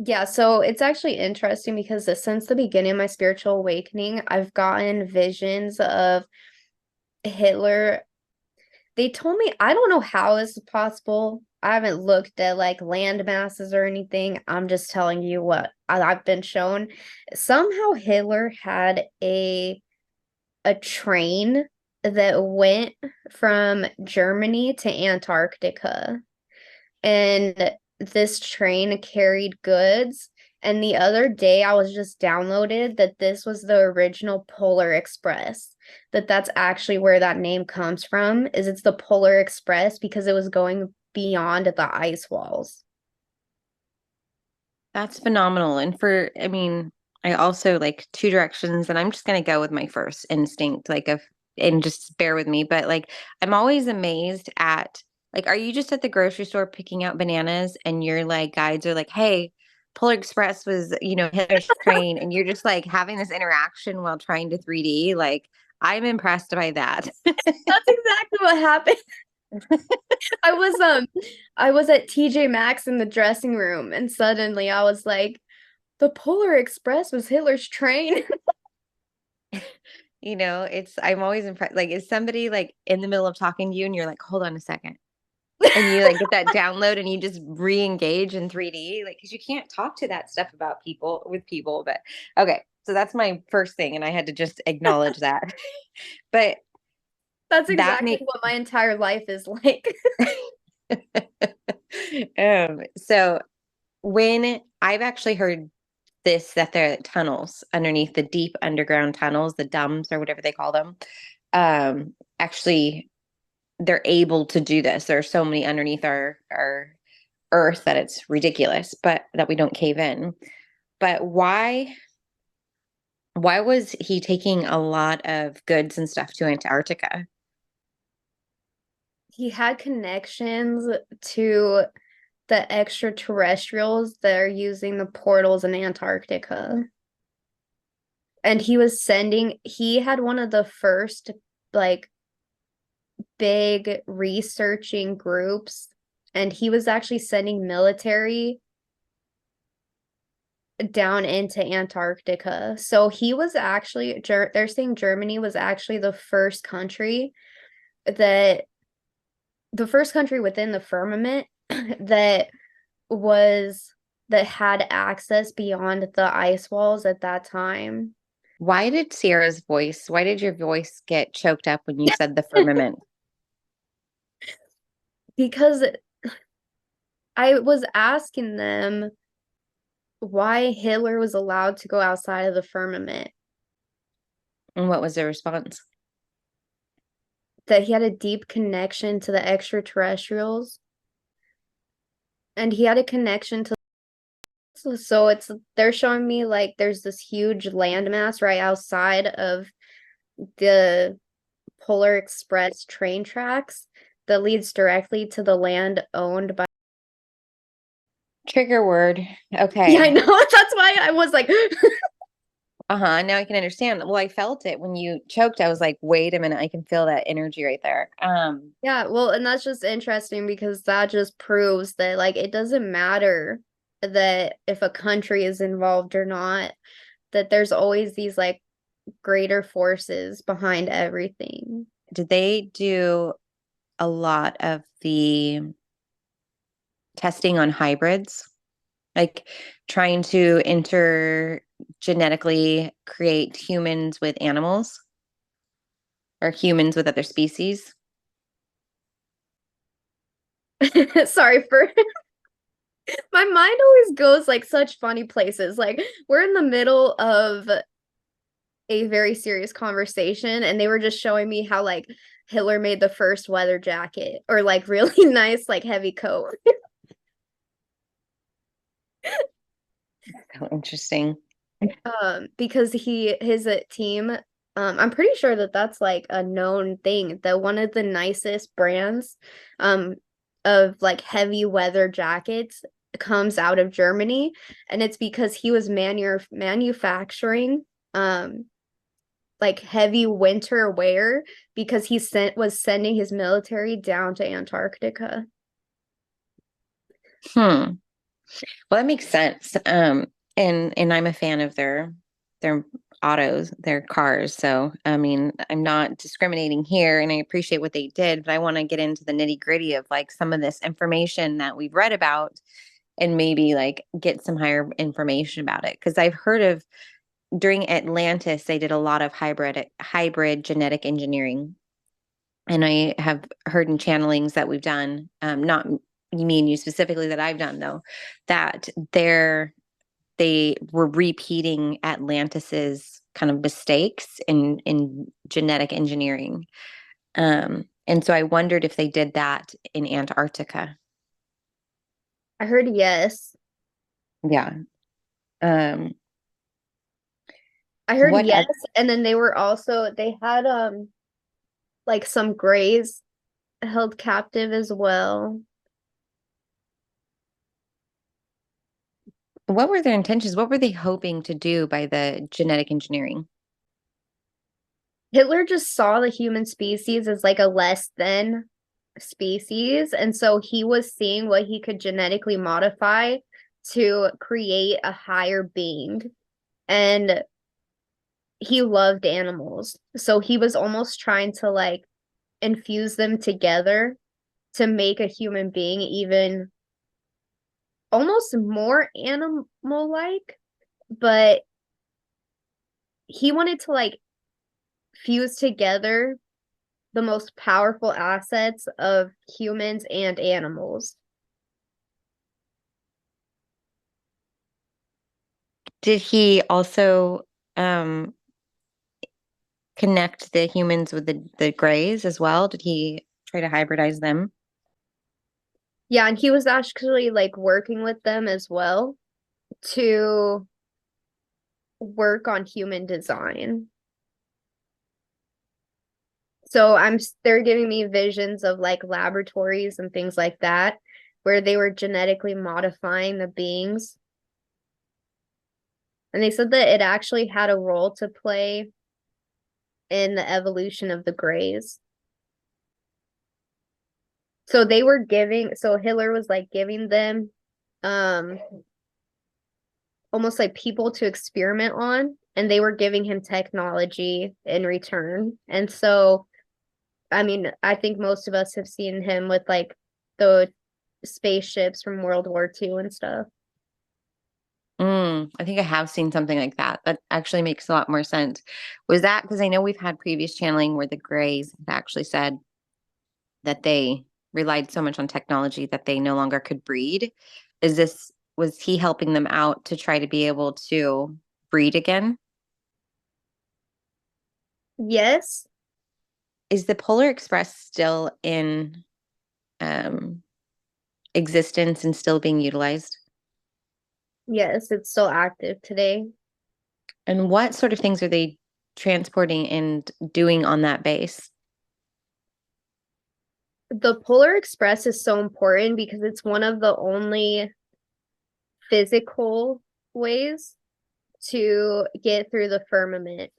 Yeah, so it's actually interesting because since the beginning of my spiritual awakening, I've gotten visions of Hitler. They told me, I don't know how this is possible. I haven't looked at like land masses or anything. I'm just telling you what I've been shown. Somehow Hitler had a train that went from Germany to Antarctica. And this train carried goods. And the other day, I was just downloaded that this was the original Polar Express. That's actually where that name comes from. Is it's the Polar Express because it was going beyond the ice walls. That's phenomenal. And I mean, I also like two directions, and I'm just gonna go with my first instinct, and just bear with me. But like, I'm always amazed at like, are you just at the grocery store picking out bananas, and your like guides are like, "Hey, Polar Express was, Hitler's train," and you're just like having this interaction while trying to 3D. Like, I'm impressed by that. That's exactly what happened. I was I was at TJ Maxx in the dressing room and suddenly I was like, the Polar Express was Hitler's train. I'm always impressed. Like, is somebody like in the middle of talking to you, and you're like, "Hold on a second." And you like get that download and you just re-engage in 3D, like, because you can't talk to that stuff about people with people. But okay, so that's my first thing, and I had to just acknowledge that. But That's that exactly make what my entire life is like. so when I've actually heard this, that there are tunnels underneath, the deep underground tunnels, the dumbs or whatever they call them, actually they're able to do this. There are so many underneath our earth that it's ridiculous, but that we don't cave in. But why was he taking a lot of goods and stuff to Antarctica? He had connections to the extraterrestrials that are using the portals in Antarctica. And he had one of the first like big researching groups, and he was actually sending military down into Antarctica. So he was actually, they're saying Germany was actually that the first country within the firmament that was that had access beyond the ice walls at that time. Why did your voice get choked up when you said the firmament? Because I was asking them why Hitler was allowed to go outside of the firmament, And what was the response? that he had a deep connection to the extraterrestrials and he had a connection to, so it's they're showing me like there's this huge landmass right outside of the Polar Express train tracks that leads directly to the land owned by. Trigger word. Yeah, I Okay. know. That's why I was like, Uh-huh. Now I can understand. Well, I felt it when you choked. I was like, wait a minute, I can feel that energy right there. yeah, well, and that's just interesting because that just proves that like it doesn't matter that if a country is involved or not, that there's always these like greater forces behind everything. Did they do a lot of the testing on hybrids? Like trying to intergenetically create humans with animals or humans with other species? Sorry for my mind always goes like such funny places. Like we're in the middle of a very serious conversation and they were just showing me how like Hitler made the first weather jacket or like really nice like heavy coat. Oh, interesting. Because his team, I'm pretty sure that that's like a known thing that one of the nicest brands um of like heavy weather jackets comes out of Germany, and it's because he was manufacturing like heavy winter wear because he was sending his military down to Antarctica. Hmm. Well, that makes sense. And I'm a fan of their autos, their cars. So, I mean, I'm not discriminating here, and I appreciate what they did, but I want to get into the nitty-gritty of like some of this information that we've read about and maybe like get some higher information about it. Because I've heard of during Atlantis, they did a lot of hybrid genetic engineering. And I have heard in channelings that we've done, not me and you specifically that I've done though, that they were repeating Atlantis's kind of mistakes in genetic engineering. And so I wondered if they did that in Antarctica. I heard yes. Yeah. Um, I heard what yes, and then they were also they had like some grays held captive as well. what were their intentions? What were they hoping to do by the genetic engineering? Hitler just saw the human species as like a less than species, and so he was seeing what he could genetically modify to create a higher being. And he loved animals. So he was almost trying to like infuse them together to make a human being even almost more animal like, but he wanted to like fuse together the most powerful assets of humans and animals. Did he also um, connect the humans with the grays as well? Did he try to hybridize them? Yeah, and he was actually like working with them as well to work on human design. So they're giving me visions of like laboratories and things like that where they were genetically modifying the beings. And they said that it actually had a role to play in the evolution of the Greys. So Hitler was like giving them um almost like people to experiment on, and they were giving him technology in return. And so I mean, I think most of us have seen him with like the spaceships from World War II and stuff. I think I have seen something like that. That actually makes a lot more sense. Was that because I know we've had previous channeling where the Greys had actually said that they relied so much on technology that they no longer could breed? Was he helping them out to try to be able to breed again? Yes, Is the Polar Express still in um, existence and still being utilized? yes, it's still active today. And what sort of things are they transporting and doing on that base? The Polar Express is so important because it's one of the only physical ways to get through the firmament.